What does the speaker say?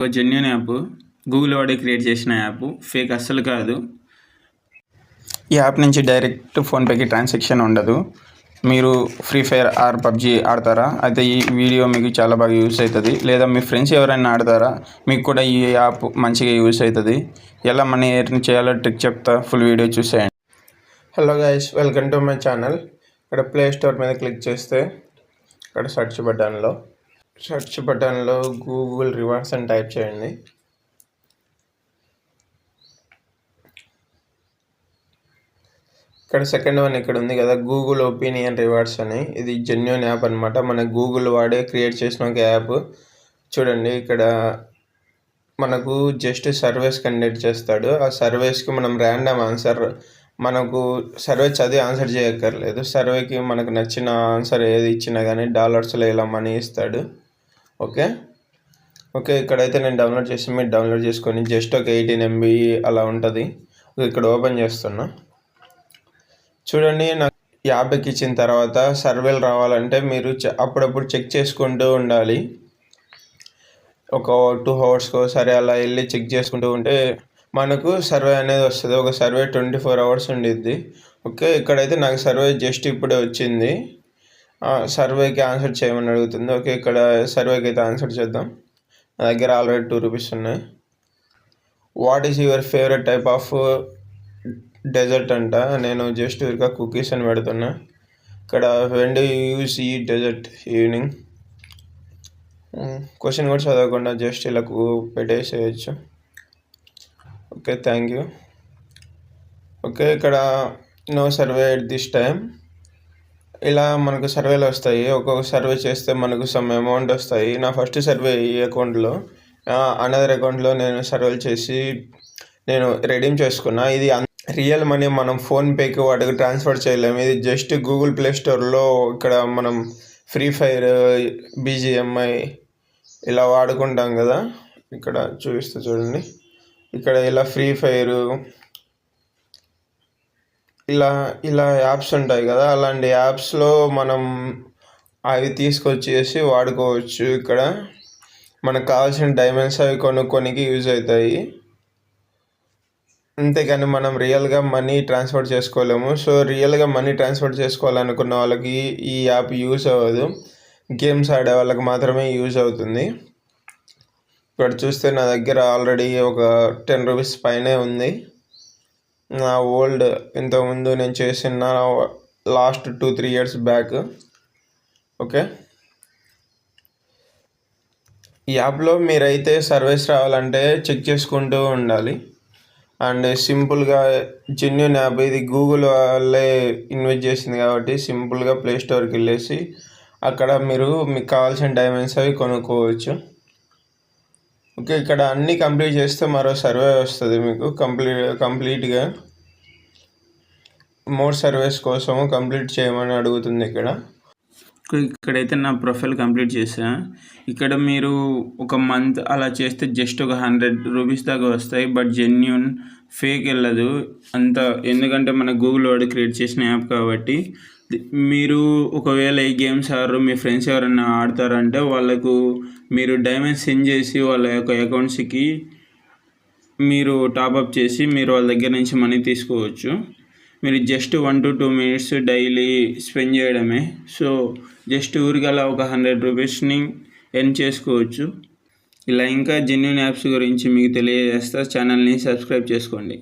ఒక genuine app, Google వాడే create చేసిన యాప్, ఫేక్ అస్సలు కాదు. ఈ యాప్ నుంచి డైరెక్ట్ ఫోన్పేకి ట్రాన్సాక్షన్ ఉండదు. మీరు ఫ్రీ ఫైర్ ఆర్ పబ్జీ ఆడతారా? అయితే ఈ వీడియో మీకు చాలా బాగా యూస్ అవుతుంది. లేదా మీ ఫ్రెండ్స్ ఎవరైనా ఆడతారా? మీకు కూడా ఈ యాప్ మంచిగా యూస్ అవుతుంది. ఎలా మనీ ఎర్న్ చేయాలో ట్రిక్ చెప్తా, ఫుల్ వీడియో చూసేయండి. Hello guys, welcome to my channel. ఇక్కడ ప్లే స్టోర్ మీద క్లిక్ చేస్తే ఇక్కడ సెర్చ్ బటన్లో గూగుల్ రివార్డ్స్ అని టైప్ చేయండి. ఇక్కడ సెకండ్ వన్ ఇక్కడ ఉంది కదా, గూగుల్ ఒపీనియన్ రివార్డ్స్ అని. ఇది జెన్యూన్ యాప్ అనమాట. మన గూగుల్ వాడే క్రియేట్ చేసిన ఒక యాప్. చూడండి, ఇక్కడ మనకు జస్ట్ సర్వేస్ కండక్ట్ చేస్తాడు. ఆ సర్వేస్కి మనం ర్యాండమ్ ఆన్సర్, మనకు సర్వే చదివి ఆన్సర్ చేయక్కర్లేదు. సర్వేకి మనకు నచ్చిన ఆన్సర్ ఏది ఇచ్చినా కానీ డాలర్స్లో ఇలా మనీ ఇస్తాడు. ఓకే, ఇక్కడైతే నేను డౌన్లోడ్ చేసి మీరు డౌన్లోడ్ చేసుకొని జస్ట్ ఒక 18 MB అలా ఉంటుంది. ఇక్కడ ఓపెన్ చేస్తున్నా. చూడండి, నాకు యాప్కి ఇచ్చిన తర్వాత సర్వేలు రావాలంటే మీరు అప్పుడప్పుడు చెక్ చేసుకుంటూ ఉండాలి. ఒక 2 hours సరే అలా వెళ్ళి చెక్ చేసుకుంటూ ఉంటే మనకు సర్వే అనేది వస్తుంది. ఒక సర్వే 24 hours ఉండిద్ది. ఓకే, ఇక్కడైతే నాకు సర్వే జస్ట్ ఇప్పుడే వచ్చింది. సర్వేకి ఆన్సర్ చేయమని అడుగుతుంది. ఓకే, ఇక్కడ సర్వేకి అయితే ఆన్సర్ చేద్దాం. నా దగ్గర ఆల్రెడీ 2 rupees ఉన్నాయి. What is your favourite type of dessert అంట. నేను జస్ట్ ఇక కుకీస్ అని పెడుతున్నా. ఇక్కడ వెన్ డు యూ యూస్ ఈ డెజర్ట్ ఈవినింగ్. క్వశ్చన్ కూడా చదవకుండా జస్ట్ ఇలా పెట్టేసేయచ్చు. Okay, thank you. ఓకే, ఇక్కడ no survey at this time. ఇలా మనకు సర్వేలు వస్తాయి. ఒక్కొక్క సర్వే చేస్తే మనకు సమ్ అమౌంట్ వస్తాయి. నా ఫస్ట్ సర్వే ఈ అకౌంట్లో, అనదర్ అకౌంట్లో నేను సర్వేలు చేసి నేను రెడీమ్ చేసుకున్నా. ఇది రియల్ మనీ మనం ఫోన్పేకి వాటికి ట్రాన్స్ఫర్ చేయలేము. ఇది జస్ట్ గూగుల్ ప్లే స్టోర్లో ఇక్కడ మనం ఫ్రీ ఫైర్, BGMI ఇలా వాడుకుంటాం కదా. ఇక్కడ చూపిస్తూ చూడండి, ఇక్కడ ఇలా ఫ్రీ ఫైర్ ఇలా యాప్స్ ఉంటాయి కదా, అలాంటి యాప్స్లో మనం అవి తీసుకొచ్చేసి వాడుకోవచ్చు. ఇక్కడ మనకు కావాల్సిన డైమండ్స్ అవి కొనుక్కోనికి యూజ్ అవుతాయి. అంతేకాని మనం రియల్గా మనీ ట్రాన్స్ఫర్ చేసుకోలేము. సో రియల్గా మనీ ట్రాన్స్ఫర్ చేసుకోవాలనుకున్న వాళ్ళకి ఈ యాప్ యూజ్ అవ్వదు. గేమ్స్ ఆడే వాళ్ళకి మాత్రమే యూజ్ అవుతుంది. ఇక్కడ చూస్తే నా దగ్గర ఆల్రెడీ ఒక 10 rupees పైనే ఉంది. నా ఓల్డ్ ఇంతకుముందు నేను చేసిన లాస్ట్ 2-3 years బ్యాక్. ఓకే, ఈ యాప్లో మీరైతే సర్వీస్ రావాలంటే చెక్ చేసుకుంటూ ఉండాలి. అండ్ సింపుల్గా జెన్యూన్ యాప్. ఇది గూగుల్ వాళ్ళే ఇన్వెస్ట్ చేసింది కాబట్టి సింపుల్గా ప్లే స్టోర్కి వెళ్ళేసి అక్కడ మీకు కావాల్సిన డైమండ్స్ అవి కొనుక్కోవచ్చు. ఓకే, ఇక్కడ అన్నీ కంప్లీట్ చేస్తే మరో సర్వే వస్తుంది మీకు. కంప్లీట్గా మోర్ సర్వేస్ కోసము కంప్లీట్ చేయమని అడుగుతుంది. ఇక్కడైతే నా ప్రొఫైల్ కంప్లీట్ చేసా. ఇక్కడ మీరు ఒక మంత్ అలా చేస్తే జస్ట్ ఒక 100 rupees దాకా వస్తాయి. బట్ జెన్యూన్, ఫేక్ వెళ్ళదు అంత. ఎందుకంటే మన గూగుల్ వాడు క్రియేట్ చేసిన యాప్ కాబట్టి. మీరు ఒకవేళ ఈ గేమ్స్ ఆడరు, మీ ఫ్రెండ్స్ ఎవరైనా ఆడతారంటే వాళ్ళకు మీరు డైమండ్స్ సెండ్ చేసి వాళ్ళ యొక్క అకౌంట్స్కి మీరు టాప్అప్ చేసి మీరు వాళ్ళ దగ్గర నుంచి మనీ తీసుకోవచ్చు. మీరు just 1 to 2 minutes daily spend చేయడమే. సో జస్ట్ ఊరికలా ఒక 100 rupeesని ఎర్న్ చేసుకోవచ్చు. ఇలా ఇంకా జెన్యూన్ యాప్స్ గురించి మీకు తెలియజేస్తా. ఛానల్ని సబ్స్క్రైబ్ చేసుకోండి.